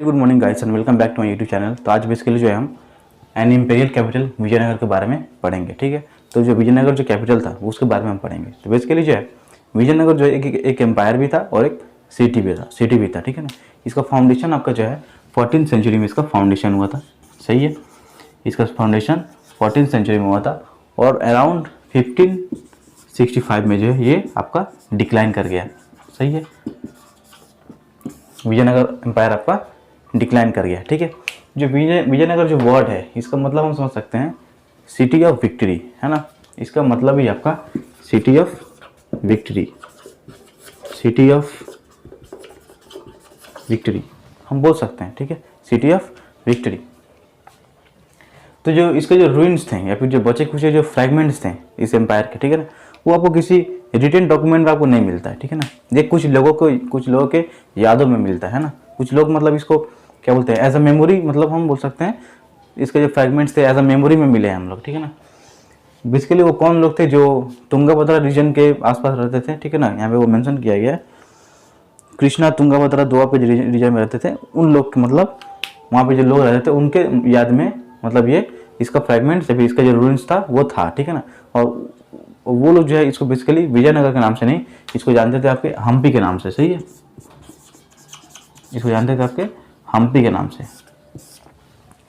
Good morning guys and welcome back to my YouTube channel. तो आज basically जो है हम एन इम्पेरियल कैपिटल विजयनगर के बारे में पढ़ेंगे। ठीक है, तो जो विजयनगर जो कैपिटल था वो उसके बारे में हम पढ़ेंगे। तो बेसिकली जो है विजयनगर जो है एक एम्पायर भी था और एक सिटी भी था। ठीक है ना, इसका फाउंडेशन आपका जो है 14th सेंचुरी में इसका फाउंडेशन हुआ था। सही है, इसका फाउंडेशन 14th सेंचुरी में हुआ था और अराउंड 1565 में जो है ये आपका डिक्लाइन कर गया। सही है, विजयनगर एम्पायर आपका डिक्लाइन कर गया। ठीक है, जो विजयनगर जो वर्ड है इसका मतलब हम समझ सकते हैं सिटी ऑफ विक्ट्री, है ना। इसका मतलब ही आपका city of victory, city of victory हम बोल सकते हैं। ठीक है, सिटी ऑफ विक्ट्री। तो जो इसके जो रूइंस थे या फिर जो बचे कुछ जो फ्रैगमेंट्स थे इस एम्पायर के, ठीक है ना, वो आपको किसी रिटन डॉक्यूमेंट में आपको नहीं मिलता है। ठीक है ना, ये कुछ लोगों के यादों में मिलता है ना। कुछ लोग मतलब इसको क्या बोलते हैं एज अ मेमोरी, मतलब हम बोल सकते हैं इसके जो फ्रैगमेंट्स थे एज अ मेमोरी में मिले हैं हम लोग। ठीक है ना, बेसिकली वो कौन लोग थे जो तुंगाभद्रा रीजन के आसपास रहते थे। ठीक है ना, यहाँ पे वो मेंशन किया गया है कृष्णा तुंगाभद्रा दोआब के रीजन में रहते थे उन लोग के, मतलब वहाँ पे जो लोग रहते थे उनके याद में मतलब ये इसका फ्रैगमेंट्स या फिर इसका जो रूइंस था वो था। ठीक है ना, और वो लोग जो है इसको बेसिकली विजयनगर के नाम से नहीं, इसको जानते थे आपके हम्पी के नाम से। सही है, इसको जानते थे आपके हम्पी के नाम से।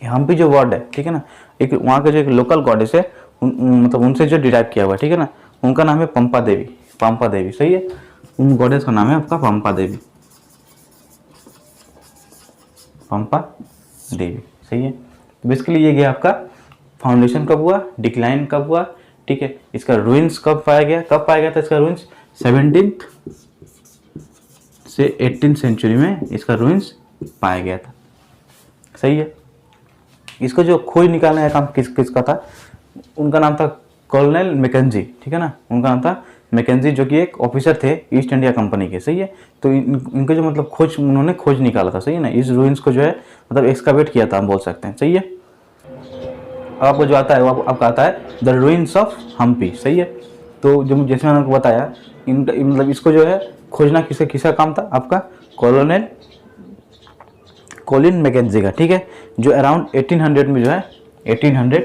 हम्पी जो वर्ड है, ठीक है ना, एक वहाँ के जो एक लोकल गॉडेस है मतलब उनसे जो डिराइव किया हुआ है। ठीक है ना, उनका नाम है पंपा देवी। पंपा देवी, सही है, उन गॉडेस का नाम है आपका पंपा देवी। पंपा देवी, सही है। तो बेसिकली ये गया आपका फाउंडेशन कब हुआ, डिक्लाइन कब हुआ। ठीक है, इसका रूइंस कब पाया गया था इसका रूइंस 17th से 18th सेंचुरी में इसका रूइंस पाया गया था। सही है, इसको जो खोज निकालने का काम किसका था, उनका नाम था कॉलोनेल मैकेंजी। ठीक है ना, उनका नाम था मैकेंजी जो कि एक ऑफिसर थे ईस्ट इंडिया कंपनी के। सही है, तो इनके जो मतलब उन्होंने खोज निकाला था। सही है ना, इस रूइंस को जो है मतलब एक्सकावेट किया था हम बोल सकते हैं। सही है, अब आपको जो आता है वो आपका आता है द रूइंस ऑफ हम्पी। सही है, तो जो जैसे मैंने आपको बताया मतलब इसको जो है खोजना किसका काम था आपका कॉलोनेल कॉलिन मैकेंजी का। ठीक है, जो अराउंड 1800 में जो है 1800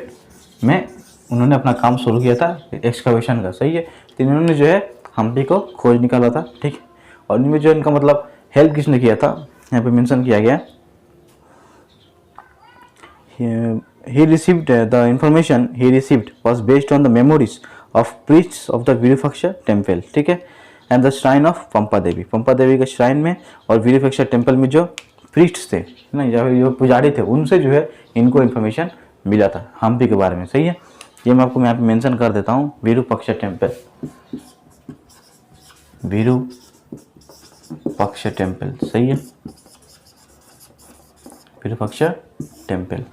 में उन्होंने अपना काम शुरू किया था एक्सकवेशन का। सही है, तो इन्होंने जो है हम्पी को खोज निकाला था। ठीक है, और इनमें जो इनका मतलब हेल्प किसने किया था यहाँ पे मेंशन किया गया, he received the information he received was based on the memories of priests of the Virupaksha temple. ठीक है, and the shrine of पंपा देवी। पंपा देवी के श्राइन में और विरूपाक्षा टेम्पल में जो प्रीस्ट्स थे ना या जो पुजारी थे उनसे जो है इनको इन्फॉर्मेशन मिला था हम्पी के बारे में। सही है, ये मैं आपको यहाँ पे मेंशन कर देता हूँ विरूपाक्षा टेम्पल, विरूपाक्षा टेम्पल। सही है, विरूपाक्षा टेम्पल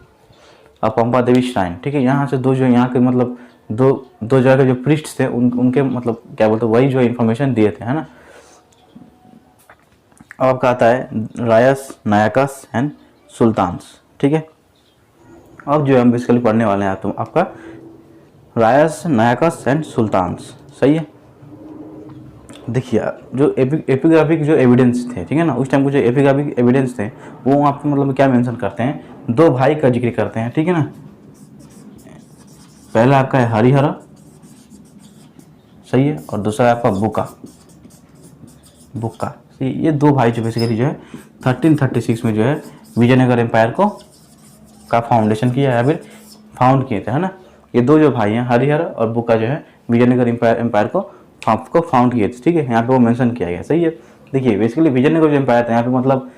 और पंपा देवी श्राइन। ठीक है, यहाँ से दो जो यहाँ के मतलब दो जगह के जो प्रीस्ट थे उनके मतलब क्या बोलते वही जो इन्फॉर्मेशन दिए थे, है ना। अब आपका आता है रायस, नायकस एंड सुल्तान्स। ठीक है, अब जो हम बेसिकली पढ़ने वाले हैं तो आपका रायस, नायकस एंड सुल्तान्स। सही है, देखिए जो एपिग्राफिक जो एविडेंस थे, ठीक है ना, उस टाइम को जो एपिग्राफिक एविडेंस थे वो आप मतलब क्या मेंशन करते हैं, दो भाई का जिक्र करते हैं। ठीक है ना, पहला आपका है हरिहर, सही है, और दूसरा आपका बुक्का। ये दो भाई जो बेसिकली जो है 1336 में जो है विजयनगर एम्पायर का फाउंडेशन किया या फिर फाउंड किए थे, है ना। ये दो जो भाई हैं हरिहर और बुक्का जो है विजयनगर एम्पायर को फाउंड किए थे। ठीक है, यहाँ पे वो मेंशन किया गया। सही है, देखिए बेसिकली विजयनगर जो एम्पायर था यहाँ पे मतलब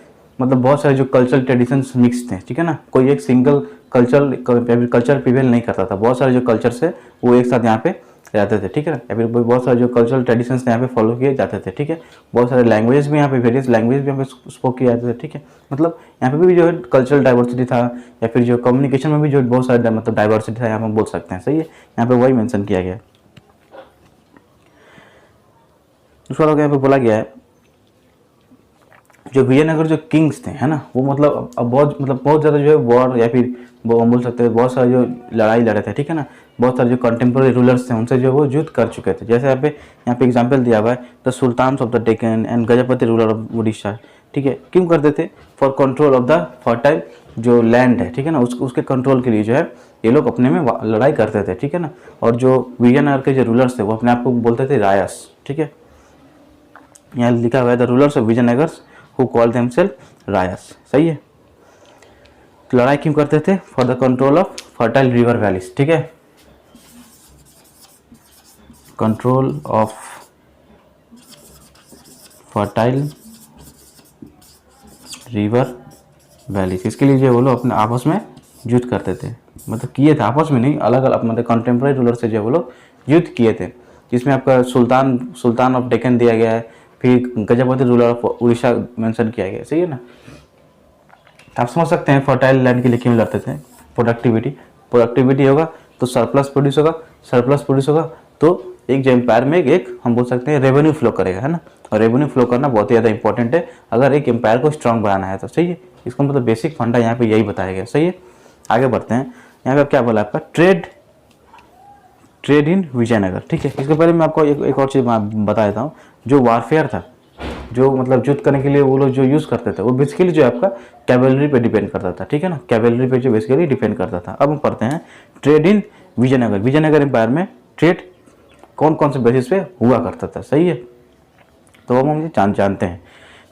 बहुत सारे जो कल्चरल ट्रेडिशंस मिक्स थे। ठीक है ना, कोई एक सिंगल कल्चर प्रिवेल नहीं करता था, बहुत सारे जो कल्चर्स है वो एक साथ यहाँ पे रहते थे। ठीक है ना, या फिर बहुत सारे जो कल्चरल ट्रेडिशंस यहाँ पे फॉलो किए जाते थे। ठीक है, बहुत सारे लैंग्वेज भी यहाँ पे वेरियस लैंग्वेज भी यहाँ पे स्पोक किए जाते थे। ठीक है, मतलब यहाँ पे भी जो है कल्चरल डाइवर्सिटी था या फिर जो कम्युनिकेशन में भी जो बहुत सारे मतलब डाइवर्सिटी था यहाँ पे बोल सकते हैं। सही है, यहाँ पे वही मेंशन किया गया है। दूसरा लोग यहाँ पे बोला गया है जो विजयनगर जो किंग्स थे, है ना, वो मतलब अब बहुत ज़्यादा जो है वॉर या फिर वो हम बोल सकते हैं बहुत सारे जो लड़ाई लड़े थे। ठीक है ना, बहुत सारे जो कंटेम्प्रेरी रूलर्स थे उनसे जो वो युद्ध कर चुके थे। जैसे यहाँ पे एग्जांपल दिया हुआ है the sultans of the Deccan and Gajapati ruler of Orissa. ठीक है। क्यों करते थे? For control of the fertile जो लैंड है, ठीक है ना, उसके कंट्रोल के लिए जो है ये लोग अपने में लड़ाई करते थे, ठीक है ना। और जो विजयनगर के जो रूलर्स थे वो अपने आप को बोलते थे रायस, ठीक है। यहाँ लिखा हुआ है the rulers of Vijayanagar who call themselves Rayas, सही है। तो लड़ाई क्यों करते थे? For the control of fertile river valleys, ठीक है, control of fertile river valleys. इसके लिए जो वो लोग अपने आपस में युद्ध करते थे, मतलब किए थे, आपस में नहीं, अलग अलग मतलब कंटेम्प्रेरी रूलर से जो वो लोग युद्ध किए थे, जिसमें आपका सुल्तान ऑफ डेक्कन दिया गया है, फिर Gajapati ruler of Orissa mention किया गया है, सही है ना। तो आप समझ सकते हैं फर्टाइल लैंड के लिए क्यों लड़ते थे। प्रोडक्टिविटी होगा तो सरप्लस प्रोड्यूस होगा तो एक जो एम्पायर में एक हम बोल सकते हैं रेवेन्यू फ्लो करेगा, है ना। और रेवेन्यू फ्लो करना बहुत ही ज़्यादा इंपॉर्टेंट है अगर एक एम्पायर को स्ट्रांग बनाना है तो, सही है। इसका मतलब बेसिक फंडा यहाँ पे यही बताया गया, सही है। आगे बढ़ते हैं। यहाँ पे क्या बोला आपका? ट्रेड इन विजयनगर, ठीक है। इसके पहले मैं आपको एक और चीज़ बता देता हूँ। जो वारफेयर था, जो मतलब युद्ध करने के लिए वो लोग जो यूज़ करते थे, वो बेसिकली जो है आपका कैवेलरी पे डिपेंड करता था, ठीक है ना। कैवेलरी पे जो बेसिकली डिपेंड करता था। अब हम पढ़ते हैं ट्रेड इन विजयनगर एम्पायर में ट्रेड कौन कौन से बेसिस पे हुआ करता था, सही है। तो हम जानते हैं।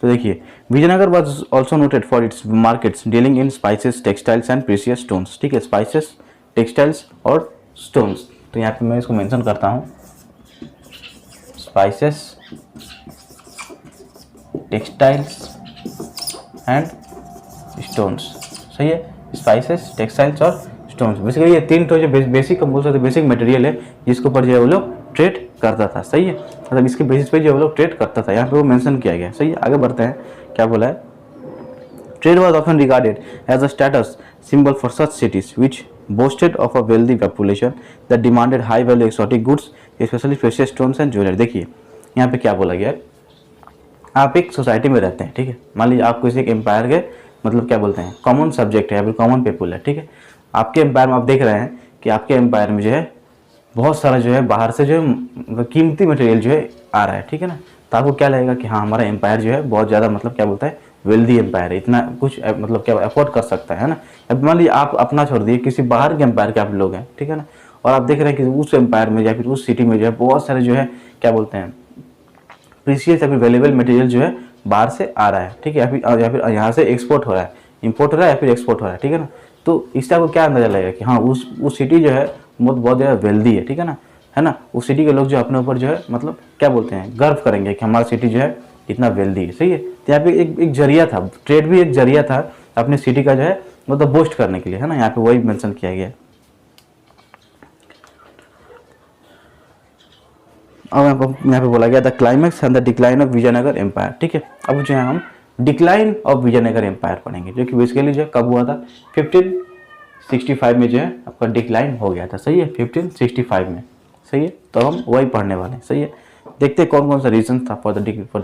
तो देखिए, Vijayanagar was also noted for its markets dealing in spices, textiles and precious stones, ठीक है, स्पाइसेस, टेक्सटाइल्स और स्टोन्स। तो यहाँ पे मैं इसको मेंशन करता हूँ, स्पाइसेस, टेक्सटाइल्स एंड स्टोन्स, सही है। स्पाइसेस, टेक्सटाइल्स और स्टोन्स, बेसिकली ये तीन तो जो बेसिक हम बोल सकते बेसिक मटेरियल है जिसके ऊपर जो है वो लोग ट्रेड करता था, सही है। मतलब इसके बेसिस पे जो वो लोग ट्रेड करता था, यहाँ पे वो मेंशन किया गया, सही है। आगे बढ़ते हैं। क्या बोला है? Trade was often regarded as a status symbol for such cities which boasted of a wealthy population that demanded high value exotic goods especially precious stones and jewellery. देखिए यहाँ पे क्या बोला गया है, आप एक सोसाइटी में रहते हैं, ठीक है। मान लीजिए आप किसी एक एम्पायर के मतलब क्या बोलते हैं कॉमन सब्जेक्ट है या फिर कॉमन पीपल है, ठीक है। आपके एम्पायर में आप देख रहे हैं कि आपके एम्पायर में जो है बहुत सारा जो है बाहर से जो है कीमती मटेरियल जो है आ रहा है, ठीक है ना। तो आपको क्या लगेगा कि हाँ हमारा एम्पायर जो है बहुत ज़्यादा मतलब क्या बोलता है वेल्दी एम्पायर है, इतना कुछ मतलब क्या अफोर्ड कर सकता है ना। अब मान लीजिए आप अपना छोड़ दिए, किसी बाहर के एम्पायर के आप लोग हैं, ठीक है ना, और आप देख रहे हैं कि उस एम्पायर में या फिर उस सिटी में जो है बहुत सारे जो है क्या बोलते हैं प्रीशियस या फिर वैल्यूएबल मटेरियल जो है बाहर से आ रहा है, ठीक है, या फिर यहाँ से एक्सपोर्ट हो रहा है, इंपोर्ट हो रहा है या फिर एक्सपोर्ट हो रहा है, ठीक है ना। तो इससे आपको क्या अंदाजा लगेगा कि हाँ उस सिटी जो है बहुत ज़्यादा वेल्दी है, ठीक है ना। उस सिटी के लोग जो अपने ऊपर जो है मतलब क्या बोलते हैं गर्व करेंगे कि हमारा सिटी जो है इतना वेल्दी है, सही है। तो यहाँ पे एक जरिया था, ट्रेड भी एक जरिया था अपने सिटी का जो है मतलब बोस्ट करने के लिए, है ना। यहाँ पे वही मेंशन किया गया है। अब यहाँ पे बोला गया the climax and the decline of Vijayanagar empire, ठीक है। अब जो है हम डिक्लाइन ऑफ विजयनगर एम्पायर पढ़ेंगे, जो कि बेसिकली जो है कब हुआ था 1565 में जो है आपका डिक्लाइन हो गया था, सही है, 1565 में, सही है। तो हम वही पढ़ने वाले हैं, सही है। देखते हैं कौन कौन सा रीजन था for the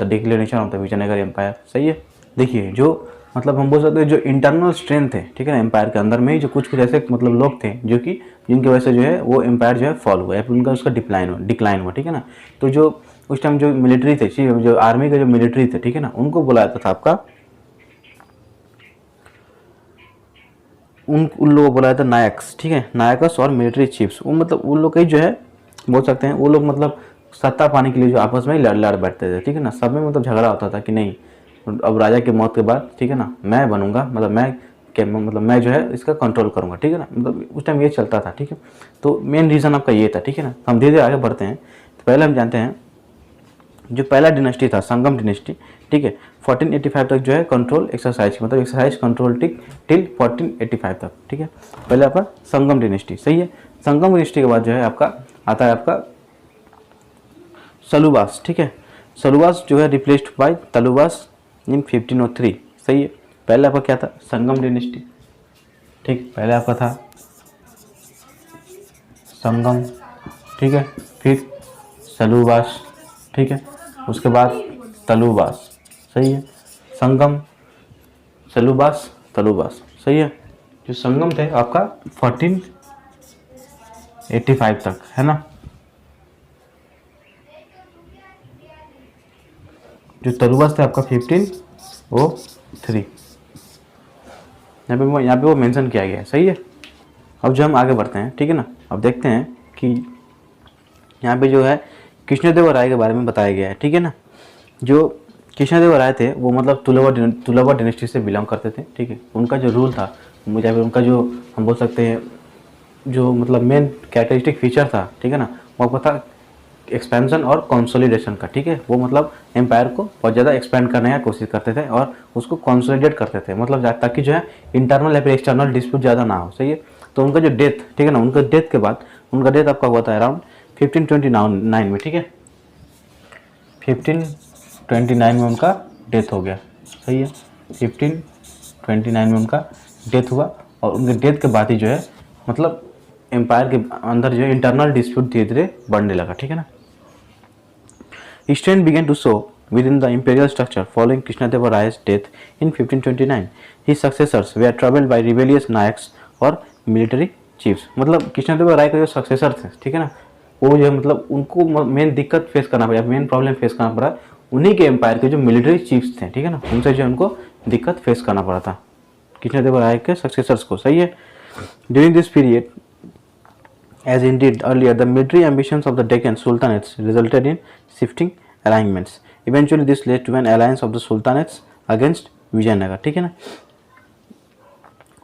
declaration of the Vijayanagar empire, सही है। देखिए जो मतलब हम बोल सकते हैं जो इंटरनल स्ट्रेंथ है, ठीक है ना, एम्पायर के अंदर में ही जो कुछ ऐसे मतलब लोग थे जो कि जिनकी वजह से जो है वो एम्पायर जो है फॉल हुआ या फिर उनका उसका डिक्लाइन हुआ, ठीक है ना। तो जो उस टाइम जो मिलिट्री थे, जो आर्मी के जो मिलिट्री थे, ठीक है ना, उनको बुलाया था आपका उन लोगों को बुलाया था नायक्स, ठीक है, नायकस और मिलिट्री चीफ्स। वो मतलब उन लोग के जो है बोल सकते हैं वो लोग मतलब सत्ता पाने के लिए जो आपस में ही लड़ बैठते थे, ठीक है ना। सब में मतलब झगड़ा होता था कि नहीं अब राजा की मौत के बाद, ठीक है ना, मैं बनूंगा, मतलब मैं जो है इसका कंट्रोल करूंगा, ठीक है ना। मतलब उस टाइम ये चलता था, ठीक है। तो मेन रीज़न आपका ये था, ठीक है ना। हम धीरे धीरे आगे बढ़ते हैं। तो पहले हम जानते हैं जो पहला डिनेस्टी था संगम डिनेस्टी, ठीक है, 1485 तक जो है कंट्रोल एक्सरसाइज मतलब एक्सरसाइज कंट्रोल टिल 1485 तक, ठीक है। पहले आपका संगम डिनेस्टी, सही है। संगम डिनेस्टी के बाद जो है आपका आता है आपका सलुबास, ठीक है। सलुबास जो है रिप्लेस्ड बाय तलुबास इन 1503, सही है। पहले आपका क्या था संगम डिनेस्टी, ठीक, पहले आपका था संगम, ठीक है, फिर सलुबास, ठीक है, उसके बाद तलुबास, सही है। संगम, सलुबास, तलुबास, सही है। जो संगम थे आपका 1485 तक, है ना। जो तलुबास थे आपका 1503 O3 यहाँ पे वो मेंशन किया गया है, सही है। अब जो हम आगे बढ़ते हैं, ठीक है ना, अब देखते हैं कि यहाँ पे जो है कृष्णदेवराय के बारे में बताया गया है, ठीक है ना। जो कृष्णदेवराय थे वो मतलब तुलवा डायनेस्टी से बिलोंग करते थे, ठीक है। उनका जो रूल था, मुझे उनका जो हम बोल सकते हैं जो मतलब मेन कैरेक्टरिस्टिक फीचर था, ठीक है ना, वो आपको था एक्सपेंशन और कंसोलिडेशन का, ठीक है। वो मतलब एम्पायर को बहुत ज़्यादा एक्सपेंड करने की कोशिश करते थे और उसको कंसोलिडेट करते थे, मतलब ताकि जो है इंटरनल या फिर एक्सटर्नल डिस्प्यूट ज़्यादा ना हो, सही है। तो उनका जो डेथ, ठीक है ना, उनका डेथ के बाद, उनका डेथ आपका हुआ था अराउंड 1529 में, ठीक है। 1529 में उनका डेथ हो गया, सही है। 1529 में उनका डेथ हुआ और उनके डेथ के बाद ही जो है मतलब एम्पायर के अंदर जो है इंटरनल डिस्प्यूट धीरे धीरे बढ़ने लगा, ठीक है ना। Strain began to show within the imperial structure following Krishnadevaraya's death in 1529. His successors were troubled by rebellious Nayaks और military chiefs. मतलब कृष्णदेवराय के जो सक्सेसर थे, ठीक है ना, वो जो है मतलब उनको मेन दिक्कत फेस करना पड़ा, मेन प्रॉब्लम फेस करना पड़ा उन्हीं के एम्पायर के जो मिलिट्री चीफ्स थे, ठीक है ना, उनसे जो उनको दिक्कत फेस करना पड़ा था कृष्णदेवराय के सक्सेसर्स को, सही है। During this period, as indeed earlier, the military ambitions of the Deccan Sultanates resulted in shifting alignments. Eventually, this led to an alliance of the Sultanates against Vijayanagar. ठीक है ना?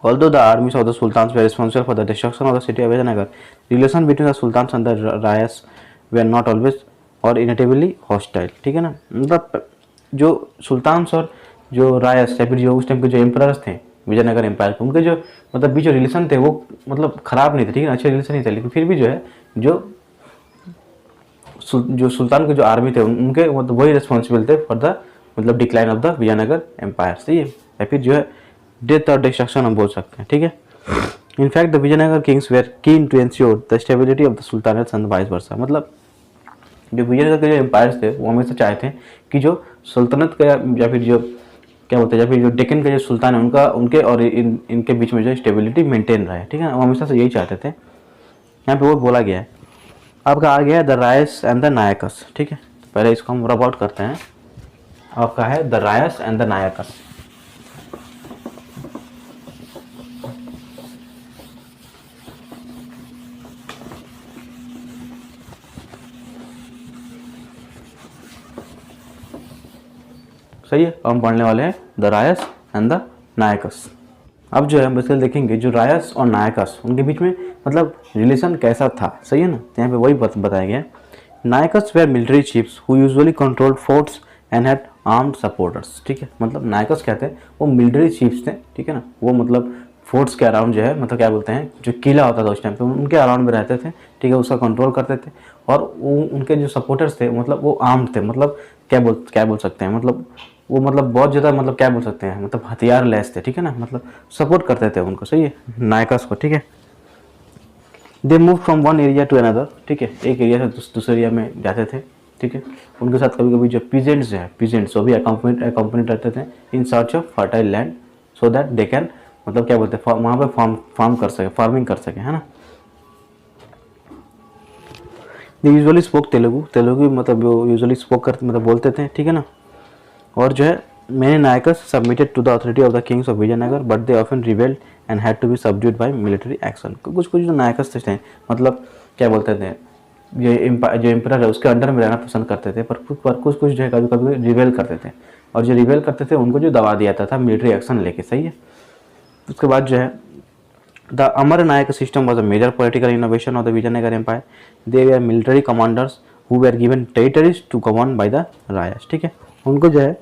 Although the armies of the sultans were responsible for the destruction of the city of Vijayanagar, relations between the sultans and the Rayas were not always or inevitably hostile. ठीक है ना? मतलब जो sultans और जो रायस या फिर जो उस टाइम के जो एम्परर्स थे विजयनगर एम्पायर के, उनके जो मतलब बीच जो रिलेशन थे वो मतलब ख़राब नहीं थे, ठीक है, अच्छे रिलेशन नहीं थे, लेकिन फिर भी जो है जो सुल्तान के जो आर्मी थे उनके मतलब वही रिस्पॉन्सिबल थे फॉर द मतलब decline of the Vijayanagar empire, सही है, या फिर जो है डेथ और डिस्ट्रक्शन हम बोल सकते हैं, ठीक है। In fact the Vijayanagara kings were keen to ensure the stability of the sultanates and vice versa. मतलब जो विजयनगर के जो एम्पायर्स थे वो हमेशा चाहते हैं कि जो सल्तनत का या फिर जो क्या बोलते हैं या फिर जो डेक्कन का जो सुल्तान है उनका उनके और इनके बीच में जो स्टेबिलिटी मेंटेन रहे, ठीक है ना, वो हमेशा से यही चाहते थे। यहाँ पे वो बोला गया है, आपका आ गया है द रायस एंड द नायकस, ठीक है। तो पहले इसको हम रब आउट करते हैं। आपका है द रायस एंड द नायकस। सही है, हम पढ़ने वाले हैं द रायस एंड द नायकस। अब जो है हम बेसिकली देखेंगे जो रायस और नायकस उनके बीच में मतलब रिलेशन कैसा था, सही है ना। तो यहाँ पे वही बताया गया है। Nayakas were military chiefs who usually controlled forts and had armed supporters, ठीक है। मतलब नायकस क्या थे, वो मिलिट्री चीफ्स थे, ठीक है ना। वो मतलब फोर्ट्स के अराउंड जो है मतलब क्या बोलते हैं जो किला होता था उस टाइम पे उनके अराउंड में रहते थे, ठीक है, उसका कंट्रोल करते थे। और वो उनके जो सपोर्टर्स थे मतलब वो आर्म्ड थे, मतलब क्या बोल सकते हैं, मतलब वो मतलब बहुत ज़्यादा मतलब क्या बोल सकते हैं मतलब हथियार लेस थे, ठीक है ना, मतलब सपोर्ट करते थे उनको, सही है, नायकस को, ठीक है। They move from one area to another, ठीक है, एक एरिया से दूसरे एरिया में जाते थे, ठीक है। उनके साथ कभी कभी जो पीजेंट्स हैं, पीजेंट्स वो भी अकम्पनीड रहते थे in search of fertile land so that they can मतलब क्या बोलते हैं वहाँ पे फार्म कर सके, फार्मिंग कर सके, है ना। दे यूजुअली स्पोक तेलुगु मतलब यूजुअली स्पोक करते मतलब बोलते थे, ठीक है ना। और जो है many nayakas submitted to the authority of the kings of Vijayanagara but they often rebelled and had to be subdued by military action. कुछ जो नायकस थे मतलब क्या बोलते थे जो एम्परर है उसके अंडर में रहना पसंद करते थे, पर कुछ जो है कभी कभी रिबेल करते थे और जो रिबेल करते थे उनको जो दबा दिया जाता था मिलिट्री एक्शन लेके, सही है। उसके बाद जो है the amara nayaka system was a major political innovation of the Vijayanagar empire. They were military commanders who were given territories to govern by the Rayas, ठीक है। उनको जो है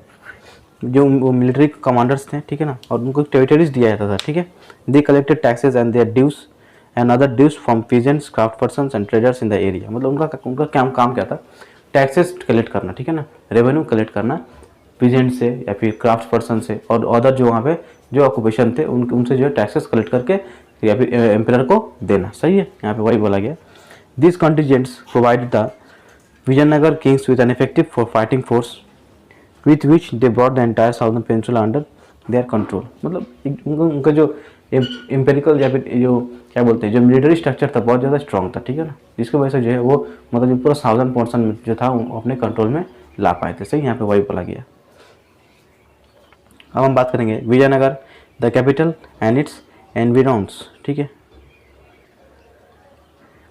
जो वो मिलिट्री कमांडर्स थे, ठीक है ना, और उनको टेरिटरीज दिया जाता था, ठीक है। They collected taxes and their dues and other dues from peasants, craft persons and traders in the area. मतलब उनका काम क्या था, टैक्सेस कलेक्ट करना, ठीक है ना, रेवेन्यू कलेक्ट करना पीजेंट से या फिर क्राफ्ट पर्सन से और अदर जो वहाँ पे जो ऑक्यूपेशन थे उनसे जो है टैक्सेस कलेक्ट करके या फिर एम्परर को देना, सही है। यहाँ पे वही बोला गया। This contingents provided the Vijayanagara kings with an effective for fighting force with which they brought the entire southern peninsula under their control। मतलब उनका जो एम्पेरिकल या फिर जो क्या बोलते हैं जो मिलिट्री स्ट्रक्चर था बहुत ज़्यादा स्ट्रॉन्ग था, ठीक है ना, जिसकी वजह से जो है वो मतलब जो पूरा साउदर्न पोर्शन में जो था वो अपने कंट्रोल में ला पाए थे, सही। यहाँ पे वही बोला गया। अब हम बात करेंगे Vijayanagara the capital and its environs, ठीक है।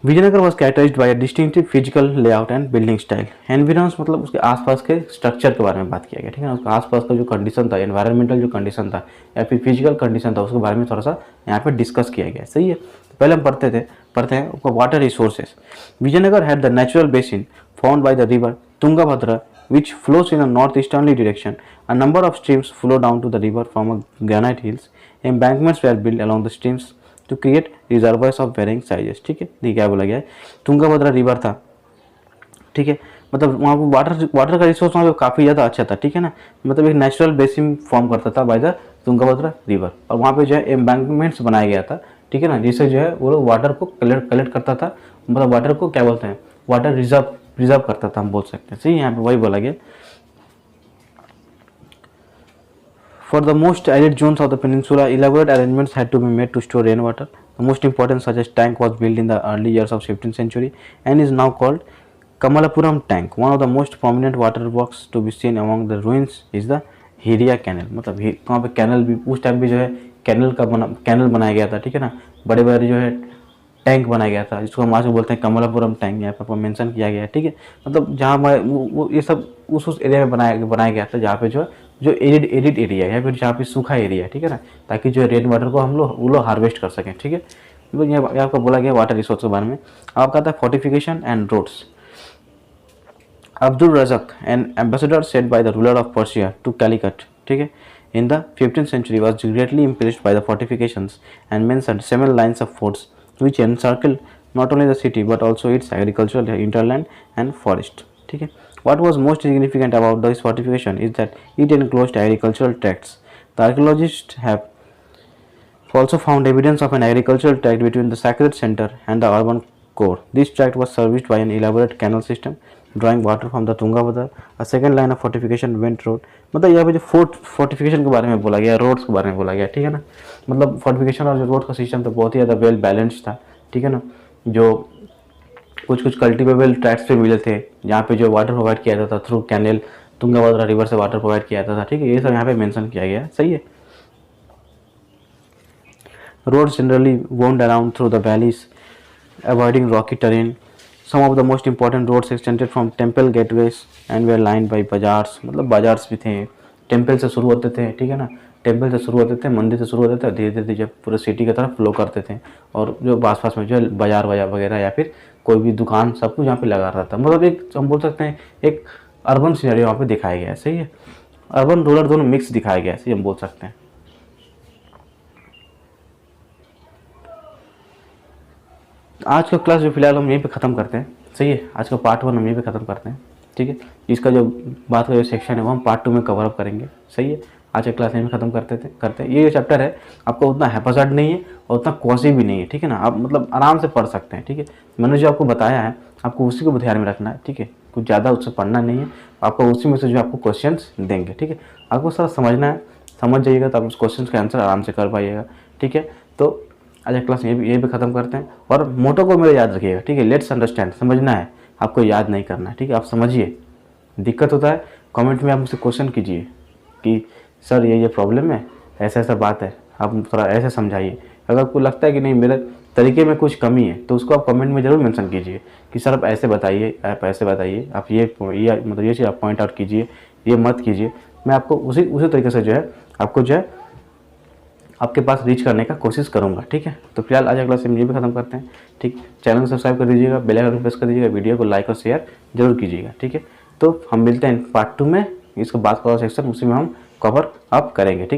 Vijayanagara was characterised by distinctive physical layout and building style. Environs मतलब उसके आसपास के स्ट्रक्चर के बारे में बात किया गया, ठीक है ना। उसके आसपास का जो कंडीशन था, एनवायरमेंटल जो कंडीशन था या फिर फिजिकल कंडीशन था, उसके बारे में थोड़ा सा यहाँ पे डिस्कस किया गया, सही है। तो पहले हम पढ़ते हैं water resources. Vijayanagar had the natural basin found by the river Tungabhadra which flows in a northeasterly direction. A number of streams flow down to the river from a granite hills. Embankments were built along the streams to create reservoirs of varying sizes, ठीक है। ये क्या बोला गया है, Tungabhadra river था, ठीक है। मतलब वहाँ पर वाटर का रिसोर्स वहाँ पे काफ़ी ज़्यादा अच्छा था, ठीक है ना। मतलब एक नेचुरल बेसिन फॉर्म करता था बाय द तुंगभद्रा रिवर, और वहाँ पे जो है एम्बैंकमेंट्स बनाया गया था, ठीक है ना, जिससे जो है वो लोग वाटर को कलेक्ट करता था, मतलब वाटर को क्या बोलते हैं, वाटर रिजर्व करता था, हम बोल सकते हैं, सही। यहाँ पे वही बोला गया। For the most arid zones of the peninsula, elaborate arrangements had to be made to store rainwater. The most important such as tank was built in the early years of 15th century and is now called Kamalapuram tank. One of the most prominent water works to be seen among the ruins is the Hiriya canal. मतलब वहाँ पे canal भी उस time भी जो है canal बनाया गया था, ठीक है ना। बड़े बड़े जो है टैंक बनाया गया था, जिसको हम आज बोलते हैं कमलापुरम टैंक, यहाँ पर मेंशन किया गया है, ठीक है। मतलब जहाँ वो ये सब उस एरिया में बनाया गया था, जहाँ पे जो एरिड एरिया है या फिर जहाँ पे सूखा एरिया है, ठीक है ना, ताकि जो रेन वाटर को वो लोग हार्वेस्ट कर सकें, ठीक है। तो ये आपको बोला गया वाटर रिसोर्स के बारे में। आपका था fortification and roads. Abdul Razzaq an ambassador sent by the ruler of Persia to Calicut, ठीक है, in the 15th century was greatly impressed by the fortifications and mentioned several lines of forts which encircled not only the city but also its agricultural hinterland and forest, ठीक है। What was most significant about this fortification is that it enclosed agricultural tracts. The archaeologists have also found evidence of an agricultural tract between the sacred center and the urban core. This tract was serviced by an elaborate canal system drawing water from the Tungabhadra. A second line of fortification went road. मतलब यहाँ पे जो fortification के बारे में बोला गया, roads के बारे में बोला गया, ठीक है ना। मतलब फोर्टिफिकेशन और जो रोड का सिस्टम था बहुत ही ज़्यादा वेल बैलेंस्ड था, ठीक है ना। जो कुछ कल्टिवेबल ट्रैक्ट्स पे मिले थे, जहाँ पे जो वाटर प्रोवाइड किया जाता था थ्रू कैनल, तुंगभद्रा रिवर से वाटर प्रोवाइड किया जाता था, ठीक है। ये सब यहाँ पे मेंशन किया गया, सही है। Roads generally wound around through the valleys, avoiding rocky terrain. Some of the most important roads extended from temple gateways and were lined by bazaars. मतलब बाजार्स भी थे, टेम्पल से शुरू होते थे, ठीक है ना। टेम्पल से शुरू होते थे, मंदिर से शुरू होते थे, धीरे धीरे जब पूरे सिटी की तरफ फ्लो करते थे, और जो आस में जो बाजार वगैरह या फिर कोई भी दुकान सब कुछ यहाँ पे लगा रहता था। मतलब एक हम बोल सकते हैं एक अर्बन सिनेरियो वहाँ पे दिखाया गया है, सही है। अर्बन रूरल दोनों मिक्स दिखाया गया है, सही हम बोल सकते हैं। आज का क्लास जो फिलहाल हम यहीं पे ख़त्म करते हैं, सही है। आज का पार्ट 1 हम यहीं पे ख़त्म करते हैं, ठीक है। इसका जो बात का जो सेक्शन है वो हम पार्ट 2 में कवर अप करेंगे, सही है। आज का क्लास यहीं पे ख़त्म करते हैं। ये जो चैप्टर है आपको उतना हैपसार्ड नहीं है और उतना कॉसी भी नहीं है, ठीक है ना। आप मतलब आराम से पढ़ सकते हैं, ठीक है। मैंने जो आपको बताया है आपको उसी को ध्यान में रखना है, ठीक है। कुछ ज़्यादा उससे पढ़ना नहीं है, आपको उसी में से जो आपको क्वेश्चन देंगे, ठीक है। आपको सारा समझना है, समझ जाइएगा तो आप उस क्वेश्चन का आंसर आराम से कर पाइएगा, ठीक है। तो आज का क्लास यही पे ख़त्म करते हैं, और मोटो को मेरे याद रखिएगा, ठीक है। लेट्स अंडरस्टैंड, समझना है, आपको याद नहीं करना है, ठीक है। आप समझिए, दिक्कत होता है कमेंट में आप मुझसे क्वेश्चन कीजिए कि सर ये प्रॉब्लम है, ऐसा बात है, आप थोड़ा ऐसे समझाइए। अगर आपको लगता है कि नहीं मेरे तरीके में कुछ कमी है तो उसको आप कमेंट में ज़रूर मेंशन कीजिए कि सर आप ऐसे बताइए, आप ये मतलब ये चीज़ आप पॉइंट आउट कीजिए, ये मत कीजिए। मैं आपको उसी तरीके से जो है आपको जो है आपके पास रीच करने का कोशिश करूंगा, ठीक है। तो फिलहाल आज क्लास हम ये भी खत्म करते हैं, ठीक। चैनल को सब्सक्राइब कर दीजिएगा, बेल आइकन प्रेस कर दीजिएगा, वीडियो को लाइक और शेयर जरूर कीजिएगा, ठीक है। तो हम मिलते हैं पार्ट 2 में, इसके बाद का सेक्शन उसी में हम कवर अप करेंगे, ठीक।